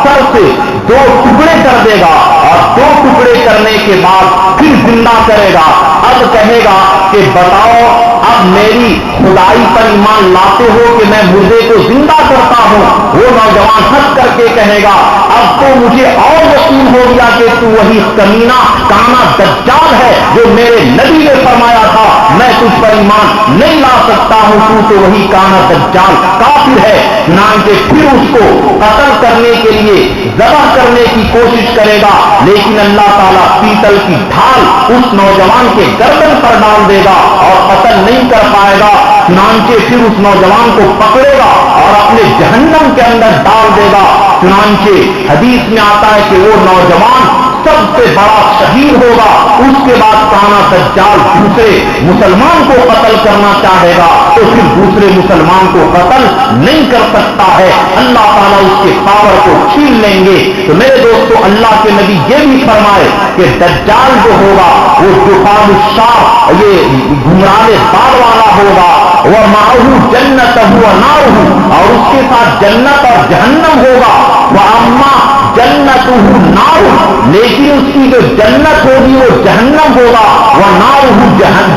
سر سے دو ٹکڑے کر دے گا، اور دو ٹکڑے کرنے کے بعد پھر زندہ کرے گا، اب کہے گا کہ بتاؤ اب میری خدائی پر ایمان لاتے ہو کہ میں مردے کو زندہ کرتا ہوں؟ وہ نوجوان ہنس کر کے کہے گا اب تو مجھے اور یقین ہو گیا کہ تو وہی کمینہ کانا دجال ہے جو میرے نبی نے فرمایا تھا میں تجھ پر ایمان نہیں لا سکتا ہوں، تو وہی کانا دجال کافر ہے۔ چنانچہ پھر اس کو قتل کرنے کے لیے ذبح کرنے کی کوشش کرے گا، لیکن اللہ تعالیٰ پیتل کی ڈھال اس نوجوان کے گردن پر ڈال دے گا اور قتل نہیں کر پائے گا۔ چنانچہ پھر اس نوجوان کو پکڑے گا اور اپنے جہنم کے اندر ڈال دے گا۔ چنانچہ حدیث میں آتا ہے کہ وہ نوجوان سب سے بڑا شہید ہوگا۔ اس کے بعد کانا دجال دوسرے مسلمان کو قتل کرنا چاہے گا تو پھر دوسرے مسلمان کو قتل نہیں کر سکتا ہے، اللہ تعالیٰ اس کے پاور کو چھین لیں گے۔ تو میرے دوستو اللہ کے نبی یہ بھی فرمائے کہ دجال جو ہوگا وہ جفال الشاہ، یہ گھمرانے بال والا ہوگا، وہ معہو جنت ہوا نارہ، اور اس کے ساتھ جنت اور جہنم ہوگا، وہ اما جنت نار، لیکن اس کی جو جنت ہوگی وہ جہنم ہوگا، وہ نار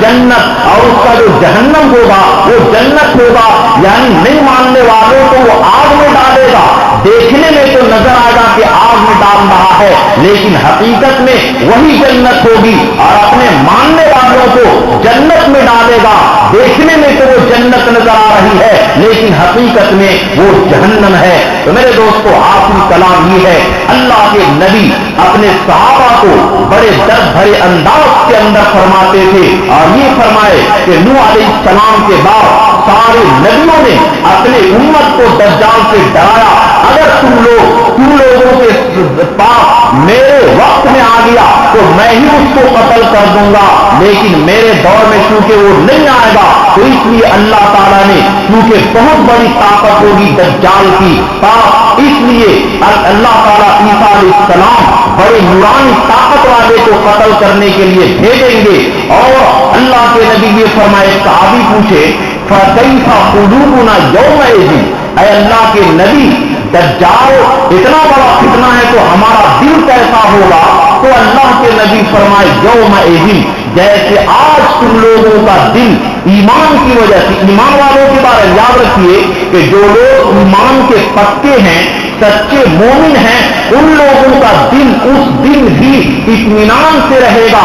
جنت، اور اس کا جو جہنم ہوگا وہ جنت ہوگا، یعنی نہیں ماننے والوں کو وہ آگ میں ڈالے گا۔ دیکھنے میں تو نظر آئے گا کہ آگ میں ڈال رہا ہے، لیکن حقیقت میں وہی جنت ہوگی، اور اپنے ماننے والوں کو جنت میں ڈالے گا۔ دیکھنے میں تو وہ جنت نظر آ رہی ہے، لیکن حقیقت میں وہ جہنم ہے۔ تو میرے دوستو آخری کلام یہ ہے، اللہ کے نبی اپنے صحابہ کو بڑے درد بھرے انداز کے اندر فرماتے تھے، اور یہ فرمائے کہ نوح علیہ السلام کے بعد سارے نبیوں نے اپنے امت کو دجال سے ڈرایا، اگر تم لوگوں کے پاس میرے وقت میں آ گیا تو میں ہی اس کو قتل کر دوں گا، لیکن میرے دور میں چونکہ وہ نہیں آئے گا تو اس لیے اللہ تعالیٰ نے کیونکہ بہت بڑی طاقت ہوگی دجال کی پاس، اس لیے اللہ تعالیٰ عیسیٰ علیہ السلام بڑے نورانی طاقت والے کو قتل کرنے کے لیے بھیجیں گے۔ اور اللہ کے نبی یہ فرمائے، صحابی پوچھے فَكَيْفَ قُلُوبُنَا يَوْمَئِذٍ، اے اللہ کے نبی دجال اتنا بڑا فتنہ ہے تو ہمارا دل کیسا ہوگا؟ تو اللہ کے نبی فرمائے یومئذ، جیسے آج تم لوگوں کا دل ایمان کی وجہ سے، ایمان والوں کے بارے میں یاد رکھیے کہ جو لوگ ایمان کے پکے ہیں، سچے مومن ہیں، ان لوگوں کا دل اس دن بھی اطمینان سے رہے گا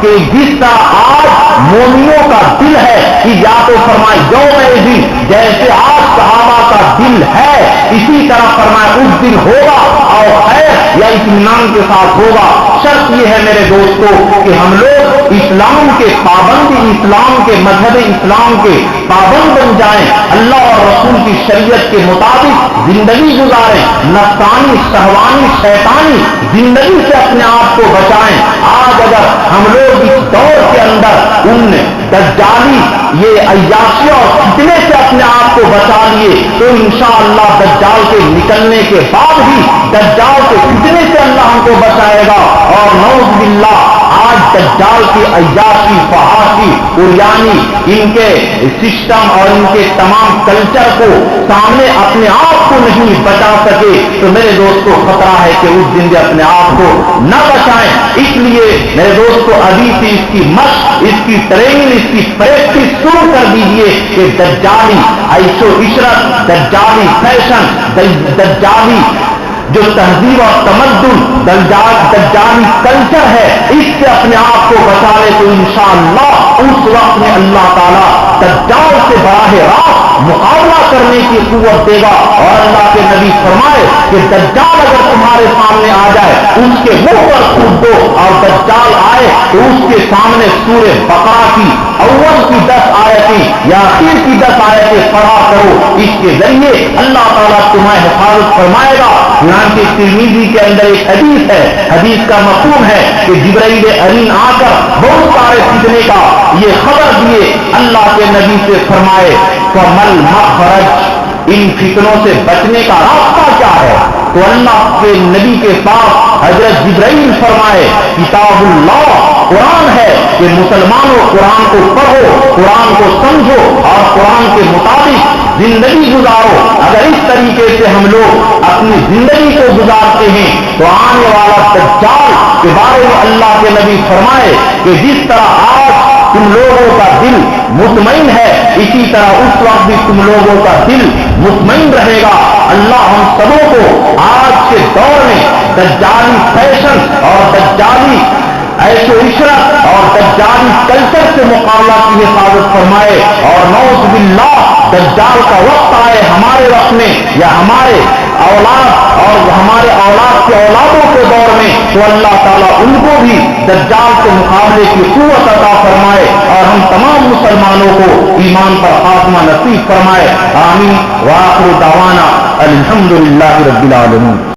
کہ جس طرح آج مومنوں کا دل ہے، کہ یا تو فرمائے یومئذ جیسے آج صحابہ کا دل ہے اسی طرح فرمائے اس دن ہوگا، اور خیر یا اطمینان کے ساتھ ہوگا۔ شرط یہ ہے میرے دوستو کہ ہم لوگ اسلام کے پابند، اسلام کے مذہب اسلام کے پابند بن جائیں، اللہ اور رسول کی شریعت کے مطابق زندگی گزاریں، نفسانی شہوانی شیطانی زندگی سے اپنے آپ کو بچائیں۔ آج اگر ہم لوگ اس دور کے اندر ان دجالی یہ عیاشی اور فتنے سے اپنے آپ کو بچا لیے تو انشاءاللہ دجال کے نکلنے کے بعد بھی دجال کے فتنے سے اللہ ہم کو بچائے گا۔ اور نعوذ باللہ آج دجال کی عیاشی فحاشی قریانی ان کے سسٹم اور ان کے تمام کلچر کو سامنے اپنے آپ کو نہیں بچا سکے تو میرے دوستو خطرہ ہے کہ اس دن اپنے آپ کو نہ بچائیں۔ اس لیے میرے دوستو ابھی سے اس کی مشق، اس کی ٹریننگ، اس کی پریکٹس شروع کر دیجیے کہ دجالی عیش و عشرت، دجالی فیشن، دجالی جو تہذیب اور تمدن، دجالی کلچر ہے، اس سے اپنے آپ کو بچا لے تو انشاءاللہ اس وقت میں اللہ تعالیٰ دجال سے براہ راست مقابلہ کرنے کی قوت دے گا۔ اور اللہ کے نبی فرمائے کہ دجال اگر تمہارے سامنے آ جائے اس کے منہ پر تھوک دو، اور دجال آئے تو اس کے سامنے سورہ بقرہ کی اول کی 10 آیتیں یا آخر کی 10 آیتیں پڑھا کرو، اس کے ذریعے اللہ تعالیٰ تمہیں حفاظت فرمائے گا۔ چنانچہ ترمذی کے اندر ایک حدیث ہے، حدیث کا مفہوم ہے کہ جبرائیل امین آ کر بہت سارے فتنے کا یہ خبر دیے، اللہ کے نبی سے فرمائے فَمَلْ مَخْرَجْ، ان فتنوں سے بچنے کا راستہ کیا ہے؟ تو اللہ کے نبی کے پاس حضرت جبرائیل فرمائے کتاب اللہ، قرآن ہے کہ مسلمانوں قرآن کو پڑھو، قرآن کو سمجھو اور قرآن کے مطابق زندگی گزارو۔ اگر اس طریقے سے ہم لوگ اپنی زندگی کو گزارتے ہیں تو آنے والا دجال کے بارے میں اللہ کے نبی فرمائے کہ جس طرح آج تم لوگوں کا دل مطمئن ہے، اسی طرح اس وقت بھی تم لوگوں کا دل مطمئن رہے گا۔ اللہ ہم سبوں کو آج کے دور میں دجالی فیشن اور دجالی عیش و عشرت اور دجالی کلچر سے مقابلہ کی حفاظت فرمائے، اور نعوذ باللہ دجال کا وقت آئے ہمارے وقت میں یا ہمارے اولاد اور ہمارے اولاد کے اولادوں کے دور میں، تو اللہ تعالیٰ ان کو بھی دجال کے مقابلے کی قوت عطا فرمائے اور ہم تمام مسلمانوں کو ایمان پر خاتمہ نصیب فرمائے۔ آمین۔ وآخر دعوانا الحمدللہ رب العالمین۔